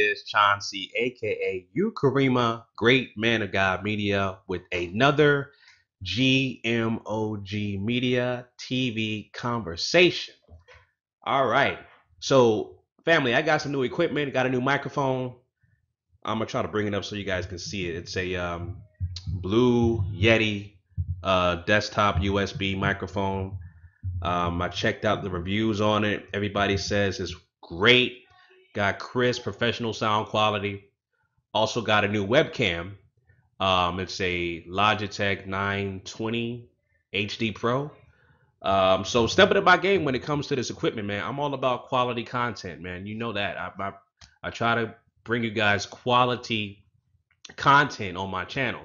is Chauncey, aka Ukarema, Great Man of God Media, with another GMOG Media TV conversation. All right. So, family, I got some new equipment, got a new microphone. I'm gonna try to bring it up so you guys can see it. It's a Blue Yeti desktop USB microphone. I checked out the reviews on it. Everybody says it's great. Got crisp professional sound quality. Also got a new webcam. It's a Logitech 920 HD Pro. So stepping up my game when it comes to this equipment, man. I'm all about quality content, man. You know that. I try to bring you guys quality content on my channel,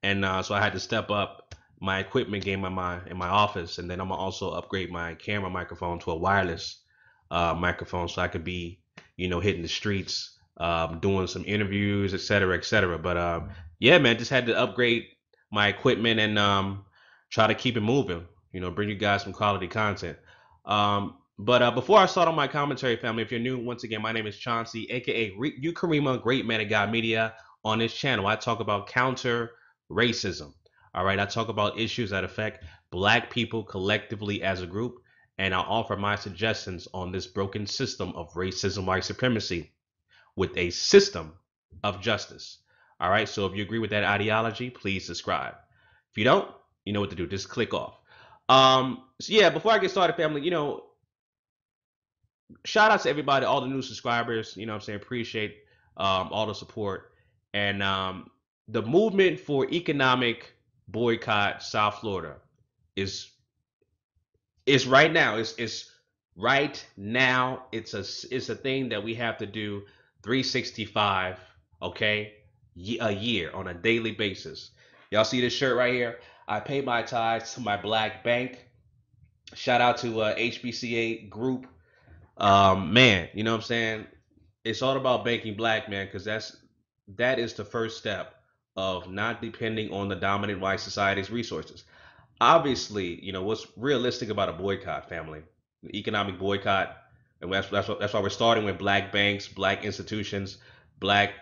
and so I had to step up my equipment game in my office, and then I'm gonna also upgrade my camera microphone to a wireless microphone so I could be, hitting the streets, doing some interviews, etc., etc. But yeah, man, just had to upgrade my equipment and try to keep it moving. Bring you guys some quality content. But before I start on my commentary, family, if you're new, once again, my name is Chauncey, aka Ukarema, Great Man of God Media. On this channel, I talk about counter racism. All right, I talk about issues that affect Black people collectively as a group, and I'll offer my suggestions on this broken system of racism, white supremacy, with a system of justice. All right, so if you agree with that ideology, please subscribe. If you don't, you know what to do. Just click off. So yeah, before I get started, family, shout out to everybody, all the new subscribers. I'm saying, appreciate all the support. And the movement for economic boycott South Florida is right now. It's right now. It's a thing that we have to do 365, okay, a year on a daily basis. Y'all see this shirt right here? I pay my tithes to my Black bank. Shout out to HBCA group. Man, you know what I'm saying? It's all about banking Black, man, because that is the first step of not depending on the dominant white society's resources. Obviously, what's realistic about a boycott, family, the economic boycott, and that's why we're starting with Black banks, Black institutions, Black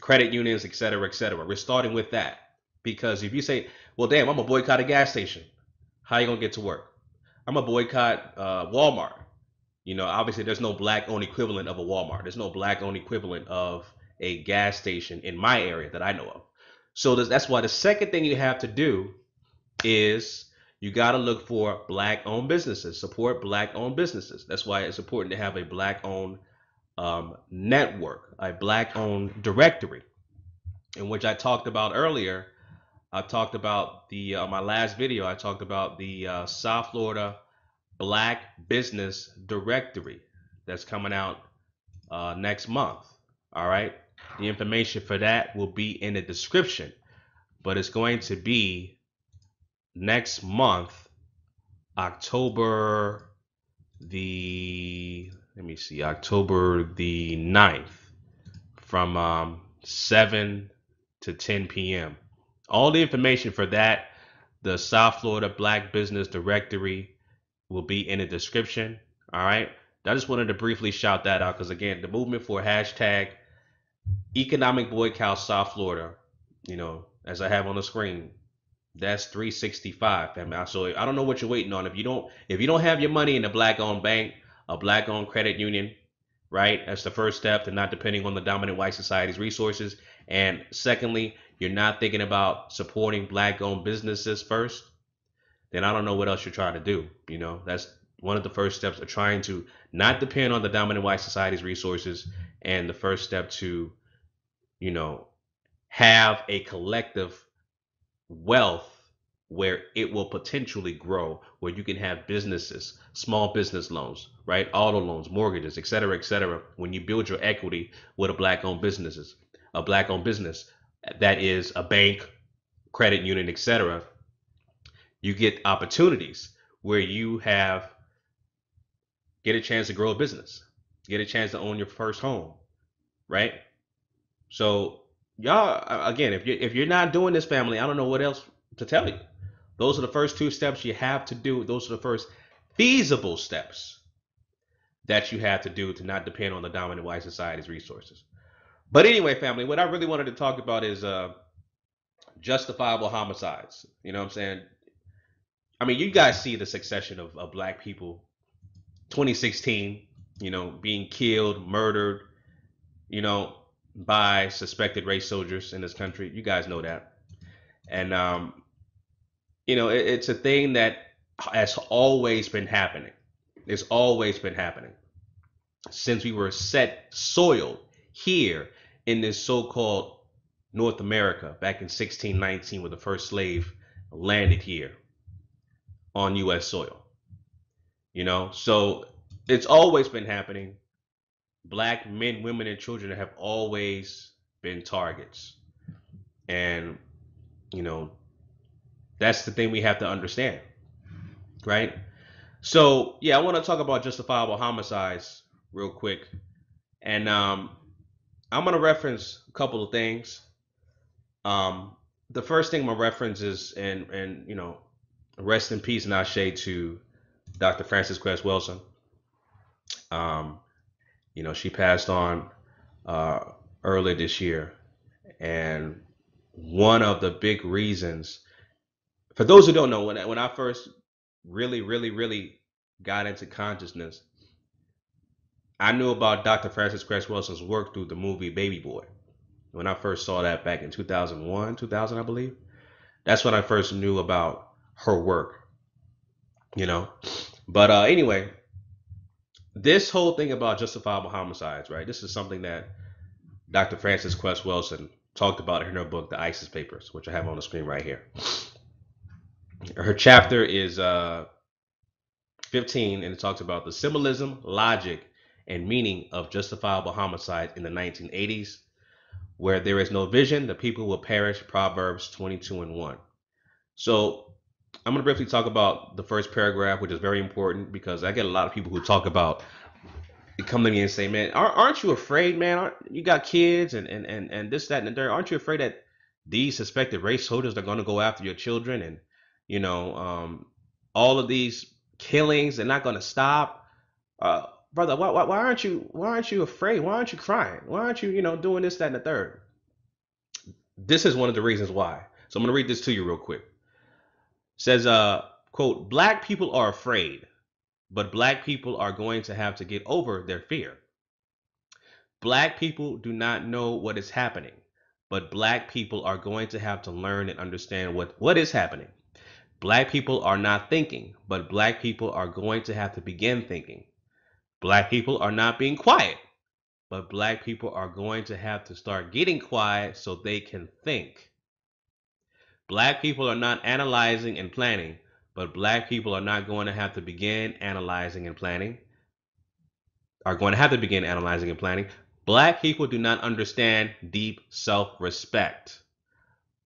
credit unions, et cetera, et cetera. We're starting with that because if you say, well, damn, I'm gonna boycott a gas station, how you gonna get to work? I'm gonna boycott Walmart. Obviously, there's no Black-owned equivalent of a Walmart. There's no Black-owned equivalent of a gas station in my area that I know of. So that's why the second thing you have to do is you got to look for Black-owned businesses, support Black-owned businesses. That's why it's important to have a Black-owned network, a Black-owned directory, in which I talked about earlier. I talked about my last video. I talked about the South Florida Black Business Directory that's coming out next month. All right. The information for that will be in the description, but it's going to be next month, October the 9th from 7 to 10 p.m. All the information for that, the South Florida Black Business Directory, will be in the description. All right. I just wanted to briefly shout that out because, again, the movement for hashtag economic boycott South Florida, as I have on the screen, that's 365, family. So I don't know what you're waiting on. If you don't have your money in a Black-owned bank, a Black-owned credit union, right? That's the first step to not depending on the dominant white society's resources. And secondly, you're not thinking about supporting Black-owned businesses first, then I don't know what else you're trying to do. That's one of the first steps of trying to not depend on the dominant white society's resources, and the first step to, have a collective wealth where it will potentially grow, where you can have businesses, small business loans, right? Auto loans, mortgages, et cetera, when you build your equity with a Black-owned business that is a bank, credit union, etc. You get opportunities where you get a chance to grow a business, get a chance to own your first home, right? So y'all, again, if you're not doing this, family, I don't know what else to tell you. Those are the first two steps you have to do. Those are the first feasible steps. that you have to do to not depend on the dominant white society's resources. But anyway, family, what I really wanted to talk about is justifiable homicides. You know what I'm saying? I mean, you guys see the succession of black people, 2016, being killed, murdered, you know, by suspected race soldiers in this country. You guys know that. And, it's a thing that has always been happening. It's always been happening since we were set soil here in this so-called North America back in 1619 when the first slave landed here on U.S. soil. So it's always been happening. Black men, women, and children have always been targets. And, that's the thing we have to understand, right? So, yeah, I want to talk about justifiable homicides real quick. And I'm going to reference a couple of things. The first thing I'm going to reference is, and rest in peace and ashe to Dr. Frances Cress Welsing. She passed on earlier this year. And one of the big reasons, for those who don't know, when I first really got into consciousness, I knew about Dr. Frances Cress Welsing's work through the movie Baby Boy. When I first saw that back in 2001, 2000, I believe, that's when I first knew about her work, But anyway, this whole thing about justifiable homicides, right? This is something that Dr. Frances Cress Welsing talked about in her book, The ISIS Papers, which I have on the screen right here. Her chapter is 15, and it talks about the symbolism, logic, and meaning of justifiable homicide in the 1980s. Where there is no vision, the people will perish, Proverbs 22:1. So I'm going to briefly talk about the first paragraph, which is very important because I get a lot of people who talk about, they come to me and say, man, aren't you afraid, man? You got kids and this, that, and the third. Aren't you afraid that these suspected race soldiers are going to go after your children? And, all of these killings are not going to stop. Brother, why aren't you afraid? Why aren't you crying? Why aren't you, doing this, that, and the third? This is one of the reasons why. So I'm going to read this to you real quick. It says, quote, black people are afraid, but black people are going to have to get over their fear. Black people do not know what is happening, but black people are going to have to learn and understand what is happening. Black people are not thinking, but black people are going to have to begin thinking. Black people are not being quiet, but black people are going to have to start getting quiet so they can think. Black people are not analyzing and planning, but black people are not going to have to begin analyzing and planning. Black people do not understand deep self-respect,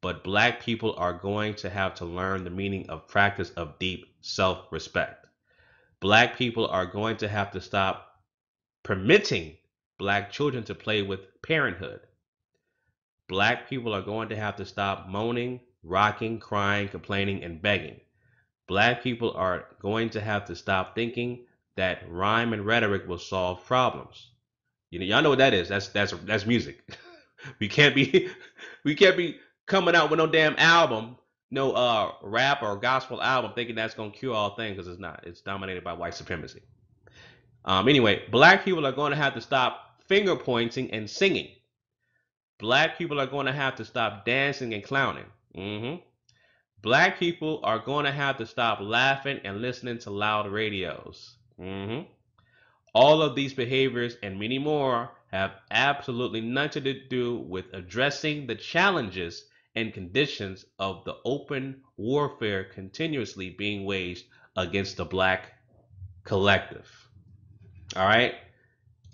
but black people are going to have to learn the meaning of practice of deep self-respect. Black people are going to have to stop permitting black children to play with parenthood. Black people are going to have to stop moaning, rocking, crying, complaining, and begging. Black people are going to have to stop thinking that rhyme and rhetoric will solve problems. Y'all know what that is. That's music. we can't be coming out with no damn album, no rap or gospel album thinking that's gonna cure all things, because it's not. It's dominated by white supremacy. Anyway, black people are going to have to stop finger pointing and singing. Black people are going to have to stop dancing and clowning. Black people are going to have to stop laughing and listening to loud radios. All of these behaviors and many more have absolutely nothing to do with addressing the challenges and conditions of the open warfare continuously being waged against the black collective. All right?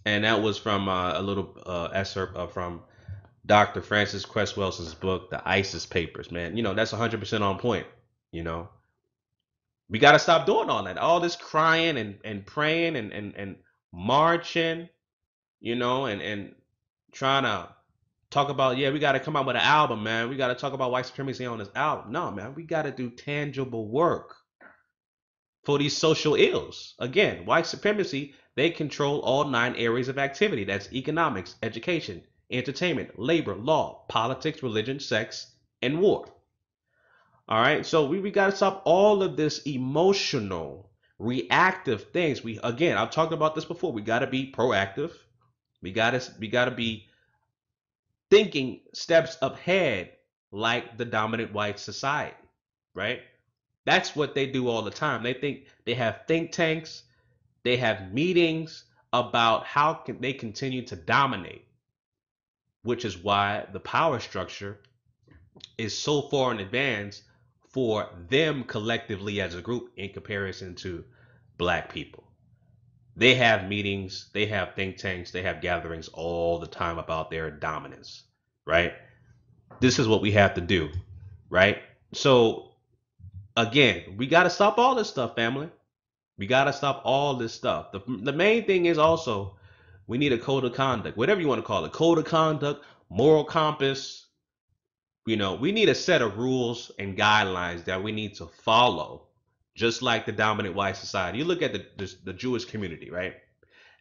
And that was from a little excerpt from Dr. Frances Cress Welsing's book, The ISIS Papers, man. That's 100% on point. We got to stop doing all that. All this crying and praying and marching, and trying to talk about, we got to come out with an album, man. We got to talk about white supremacy on this album. No, man, we got to do tangible work. for these social ills. Again, white supremacy, they control all 9 areas of activity. That's economics, education, entertainment, labor, law, politics, religion, sex, and war. All right, so we got to stop all of this emotional, reactive things. I've talked about this before. We got to be proactive. We got to be thinking steps ahead like the dominant white society, right? That's what they do all the time. They have think tanks, they have meetings about how can they continue to dominate, which is why the power structure is so far in advance for them collectively as a group in comparison to black people. They have meetings, they have think tanks, they have gatherings all the time about their dominance, right? This is what we have to do, right? So again, we got to stop all this stuff, family. We got to stop all this stuff. The main thing is also we need a code of conduct, whatever you want to call it, code of conduct, moral compass. We need a set of rules and guidelines that we need to follow, just like the dominant white society. You look at the Jewish community, right?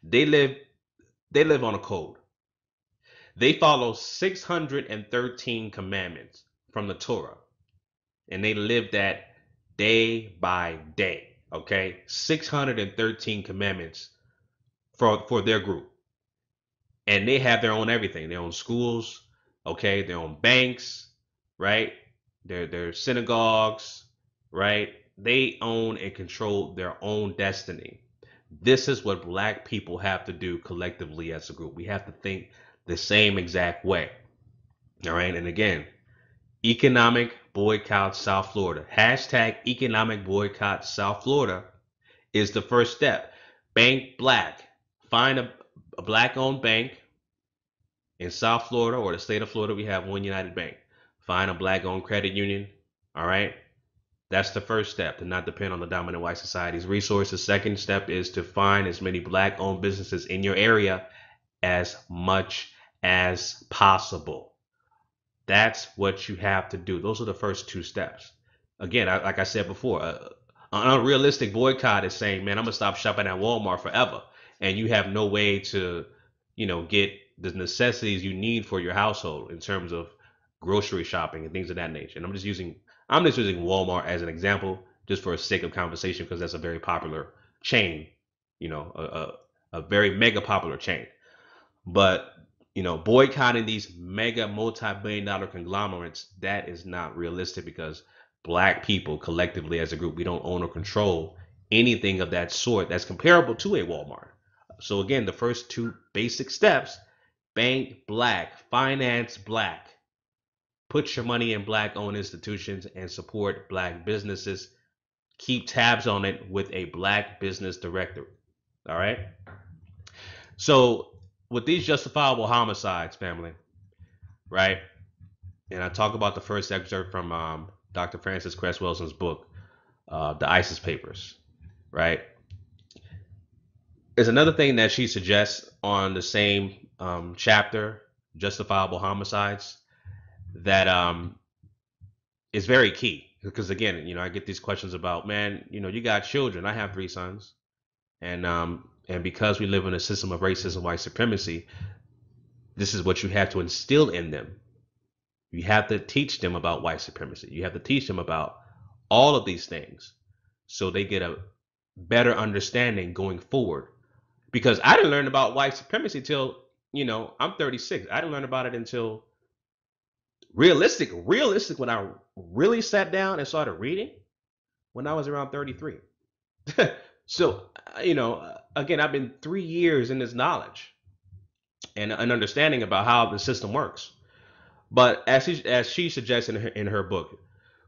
They live on a code. They follow 613 commandments from the Torah, and they live that day by day. Okay, 613 commandments for their group, and they have their own everything, their own schools, okay, their own banks, right? Their synagogues, right? They own and control their own destiny. This is what black people have to do collectively as a group. We have to think the same exact way. All right, and again, economic boycott South Florida. Hashtag economic boycott South Florida is the first step. Bank black. Find a black owned bank in South Florida or the state of Florida. We have One United Bank. Find a black owned credit union. All right. That's the first step, to not depend on the dominant white society's resources. Second step is to find as many black owned businesses in your area as much as possible. That's what you have to do. Those are the first 2 steps. Again, like I said before, an unrealistic boycott is saying, man, I'm going to stop shopping at Walmart forever. And you have no way to, get the necessities you need for your household in terms of grocery shopping and things of that nature. And I'm just using Walmart as an example, just for the sake of conversation, because that's a very popular chain, a very mega popular chain. But boycotting these mega multi-billion-dollar conglomerates, that is not realistic, because black people collectively as a group, we don't own or control anything of that sort that's comparable to a Walmart. So again, the first 2 basic steps: bank black, finance black, put your money in black owned institutions, and support black businesses. Keep tabs on it with a black business directory. All right. So with these justifiable homicides, family, right? And I talk about the first excerpt from Dr. Frances Cress Welsing's book, The ISIS Papers, right? There's another thing that she suggests on the same chapter, Justifiable Homicides, that is very key. Because again, I get these questions about, man, you got children. I have 3 sons, and because we live in a system of racism, white supremacy, this is what you have to instill in them. You have to teach them about white supremacy. You have to teach them about all of these things so they get a better understanding going forward. Because I didn't learn about white supremacy till, I'm 36. I didn't learn about it until realistic when I really sat down and started reading when I was around 33. So, again, I've been 3 years in this knowledge and an understanding about how the system works. But as she suggests in her book,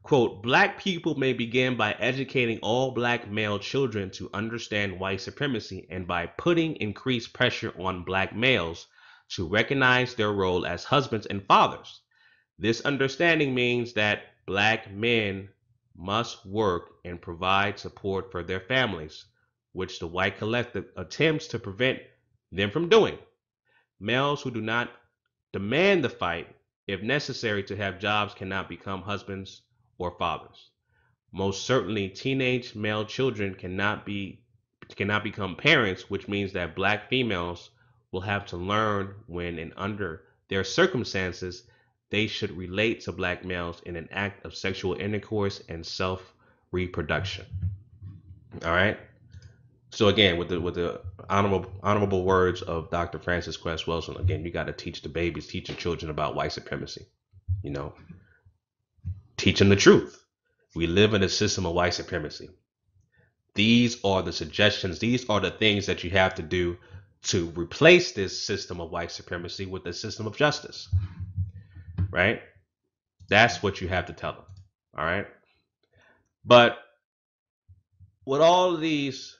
quote, black people may begin by educating all black male children to understand white supremacy, and by putting increased pressure on black males to recognize their role as husbands and fathers. This understanding means that black men must work and provide support for their families, which the white collective attempts to prevent them from doing. Males who do not demand the fight, if necessary, to have jobs cannot become husbands or fathers. Most certainly, teenage male children cannot become parents, which means that black females will have to learn when and under their circumstances they should relate to black males in an act of sexual intercourse and self reproduction. All right. So again, with the honorable words of Dr. Francis Cress Wilson, again, you got to teach the babies, teach the children about white supremacy. You know, teach them the truth. We live in a system of white supremacy. These are the suggestions. These are the things that you have to do to replace this system of white supremacy with the system of justice. Right? That's what you have to tell them. All right. But with all of these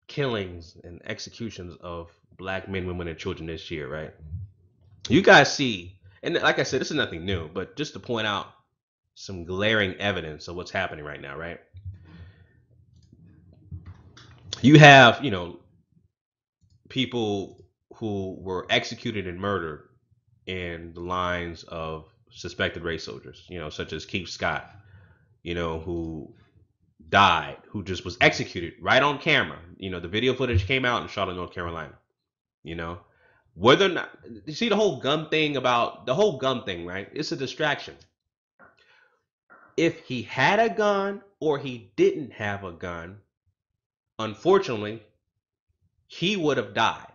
killings and executions of black men, women, and children this year, right? You guys see, and like I said, this is nothing new, but just to point out some glaring evidence of what's happening right now, right? You have, people who were executed and murdered in the lines of suspected race soldiers, such as Keith Scott, who died, who just was executed right on camera. The video footage came out in Charlotte, North Carolina. Whether or not you see the whole gun thing, right? It's a distraction. If he had a gun or he didn't have a gun, unfortunately, he would have died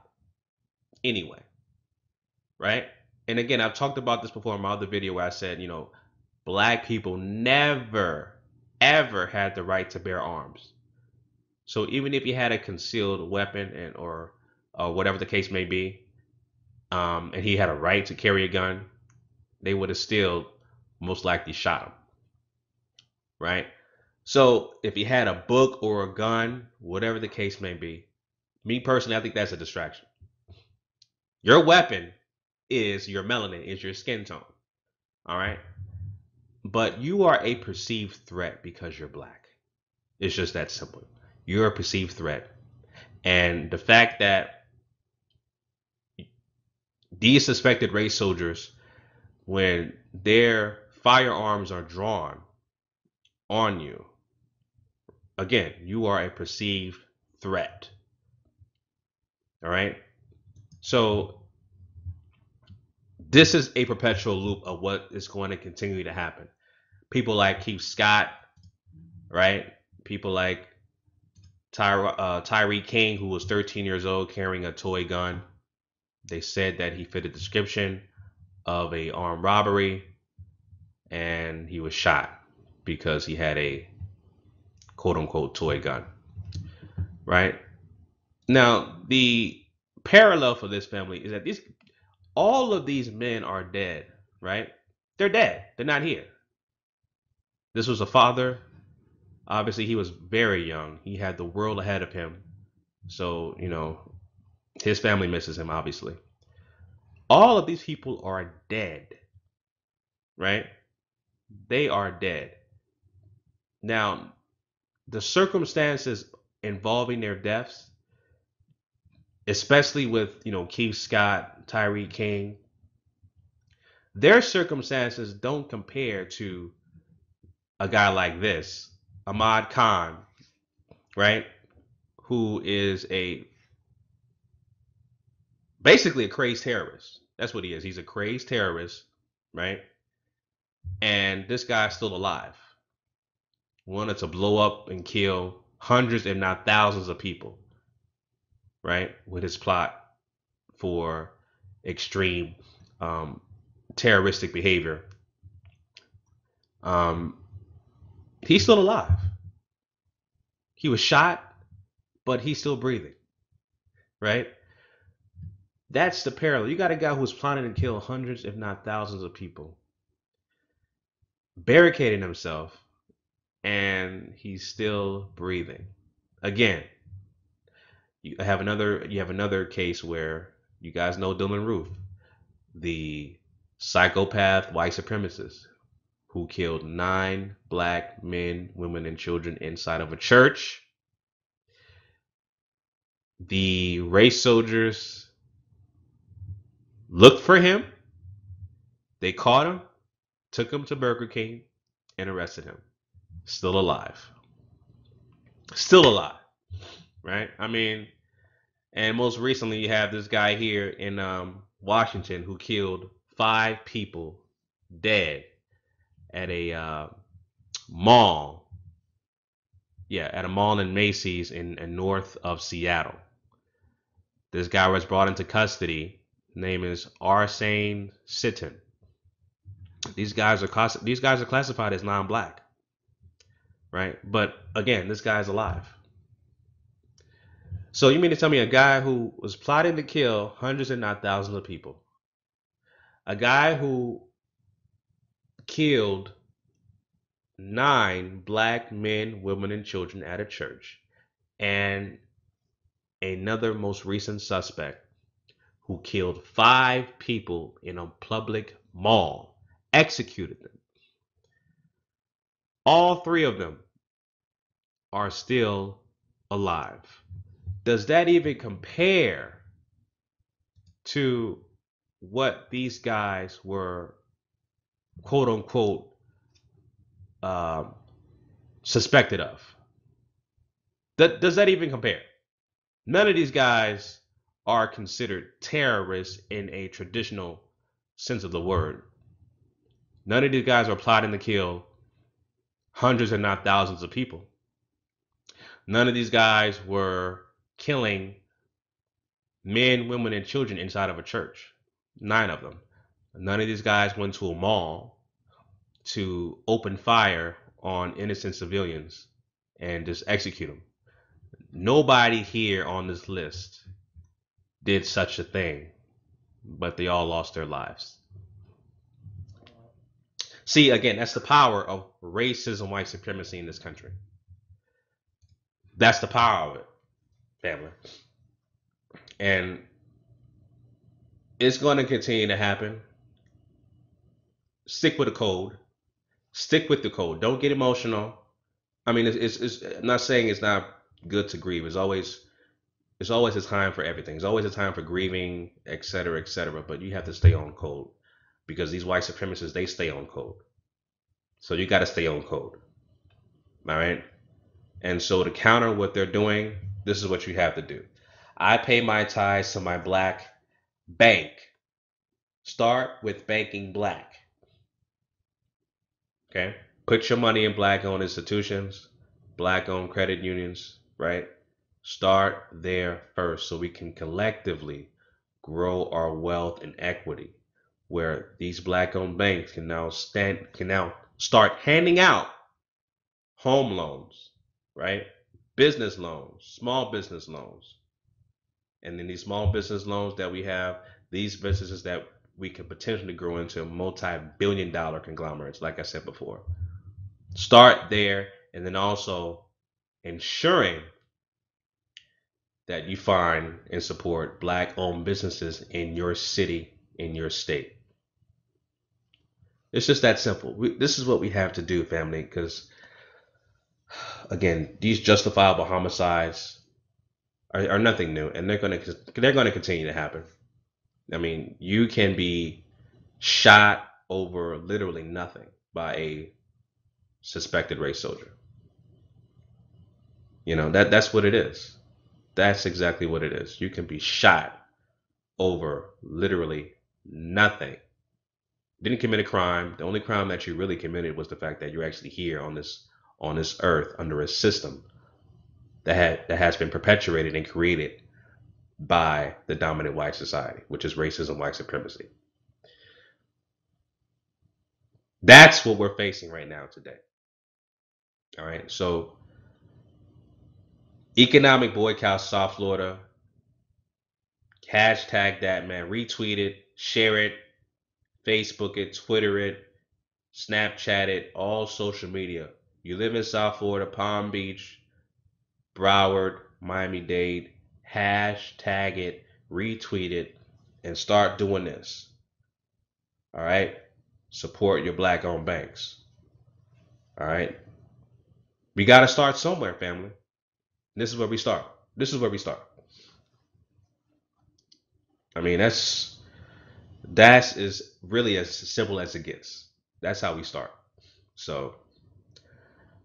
anyway, right? And again, I've talked about this before in my other video where I said, black people never, ever had the right to bear arms. So even if you had a concealed weapon or whatever the case may be, and he had a right to carry a gun, they would have still most likely shot him, right? So if he had a book or a gun, whatever the case may be, me personally, I think that's a distraction. Your weapon is your melanin, is your skin tone, all right? But you are a perceived threat because you're black. It's just that simple. You're a perceived threat. And the fact that these suspected race soldiers, when their firearms are drawn on you, again, you are a perceived threat. All right? So this is a perpetual loop of what is going to continue to happen. People like Keith Scott, right? People like Tyree King, who was 13 years old carrying a toy gun. They said that he fit a description of a armed robbery, and he was shot because he had a quote-unquote toy gun, right? Now, the parallel for this family is that all of these men are dead, right? They're dead. They're not here. This was a father. Obviously, he was very young. He had the world ahead of him. So, his family misses him, obviously. All of these people are dead, right? They are dead. Now, the circumstances involving their deaths, especially with, Keith Scott, Tyree King, their circumstances don't compare to a guy like this, Ahmad Khan, right? Who is basically a crazed terrorist. That's what he is. He's a crazed terrorist, right? And this guy's still alive. Wanted to blow up and kill hundreds, if not thousands of people, right? With his plot for extreme terroristic behavior. He's still alive. He was shot, but he's still breathing, right? That's the parallel. You got a guy who's planning to kill hundreds, if not thousands of people, barricading himself, and he's still breathing. Again, you have another case where you guys know Dylan Roof, the psychopath white supremacist who killed 9 black men, women, and children inside of a church. The race soldiers looked for him. They caught him, took him to Burger King, and arrested him. still alive. Still alive, right? I mean, and most recently you have this guy here in Washington who killed 5 people dead at a mall. Yeah, at a mall in Macy's in north of Seattle. This guy was brought into custody. Name is Arsene Sitton. These guys are classified as non-black, right? But again, this guy's alive. So you mean to tell me a guy who was plotting to kill hundreds and not thousands of people, a guy who killed 9 black men, women, and children at a church, and another most recent suspect who killed 5 people in a public mall, executed them. All 3 of them are still alive. Does that even compare to what these guys were, quote unquote, suspected of? Does that even compare? None of these guys are considered terrorists in a traditional sense of the word. None of these guys are plotting to kill hundreds and not thousands of people. None of these guys were killing men, women, and children inside of a church. 9 of them. None of these guys went to a mall to open fire on innocent civilians and just execute them. Nobody here on this list did such a thing, but they all lost their lives. See, again, that's the power of racism, white supremacy in this country. That's the power of it, family. And it's going to continue to happen. Stick with the code. Stick with the code. Don't get emotional. I mean, I'm not saying it's not good to grieve. It's always a time for everything. It's always a time for grieving, etc., etc. But you have to stay on code because these white supremacists, they stay on code. So you got to stay on code. All right. And so to counter what they're doing, this is what you have to do. I pay my tithes to my black bank. Start with banking black. Okay. Put your money in black-owned institutions, black-owned credit unions, right? Start there first so we can collectively grow our wealth and equity, where these black-owned banks can now start handing out home loans, right? Business loans, small business loans. And then these small business loans that we have, these businesses that we can potentially grow into multi-billion-dollar conglomerates, like I said before. Start there, and then also ensuring that you find and support black-owned businesses in your city, in your state. It's just that simple. This is what we have to do, family, because, again, these justifiable homicides are nothing new, and they're going to continue to happen. I mean, you can be shot over literally nothing by a suspected race soldier. You know, that's what it is. That's exactly what it is. You can be shot over literally nothing. Didn't commit a crime. The only crime that you really committed was the fact that you're actually here on this earth under a system that has been perpetuated and created by the dominant white society, which is racism, white supremacy. That's what we're facing right now today. All right. So economic boycott, South Florida. Hashtag that, man. Retweet it, share it, Facebook it, Twitter it, Snapchat it, all social media. You live in South Florida, Palm Beach, Broward, Miami-Dade, hashtag it, retweet it, and start doing this. All right? Support your black-owned banks. All right? We got to start somewhere, family. This is where we start. This is where we start. I mean, that's is really as simple as it gets. That's how we start. So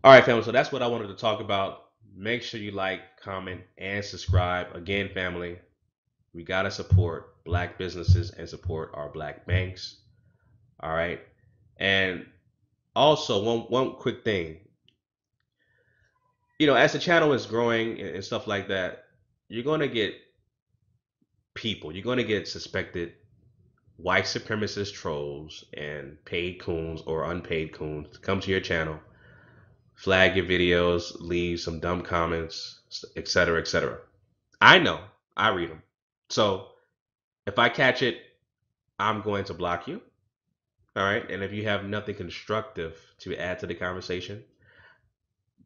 All right, family. So that's what I wanted to talk about. Make sure you like, comment, and subscribe. Again, family, we got to support black businesses and support our black banks. All right. And also, one quick thing. As the channel is growing and stuff like that, you're going to get you're going to get suspected white supremacist trolls and paid coons or unpaid coons to come to your channel, flag your videos, leave some dumb comments, etc., etc. I know, I read them. So if I catch it, I'm going to block you. All right. And if you have nothing constructive to add to the conversation,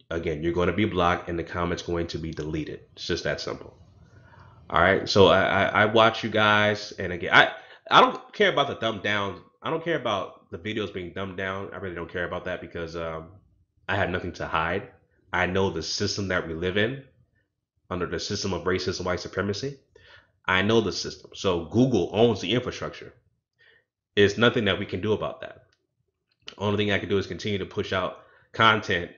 again, you're going to be blocked and the comment's going to be deleted. It's just that simple. All right. So I watch you guys. And again, I don't care about the thumb down. I don't care about the videos being dumbed down. I really don't care about that because I have nothing to hide. I know the system that we live in, under the system of racism, white supremacy. I know the system. So Google owns the infrastructure. There's nothing that we can do about that. The only thing I can do is continue to push out content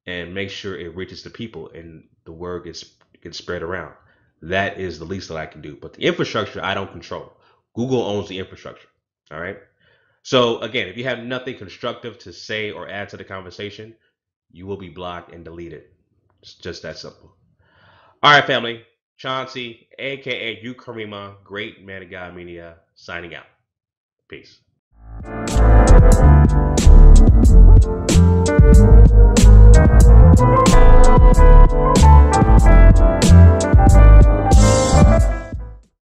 and make sure it reaches the people and the word gets spread around. That is the least that I can do. But the infrastructure, I don't control. Google owns the infrastructure. All right. So again, if you have nothing constructive to say or add to the conversation, you will be blocked and deleted. It's just that simple. All right, family. Chauncey, aka Ukarema, great man of God media, signing out. Peace.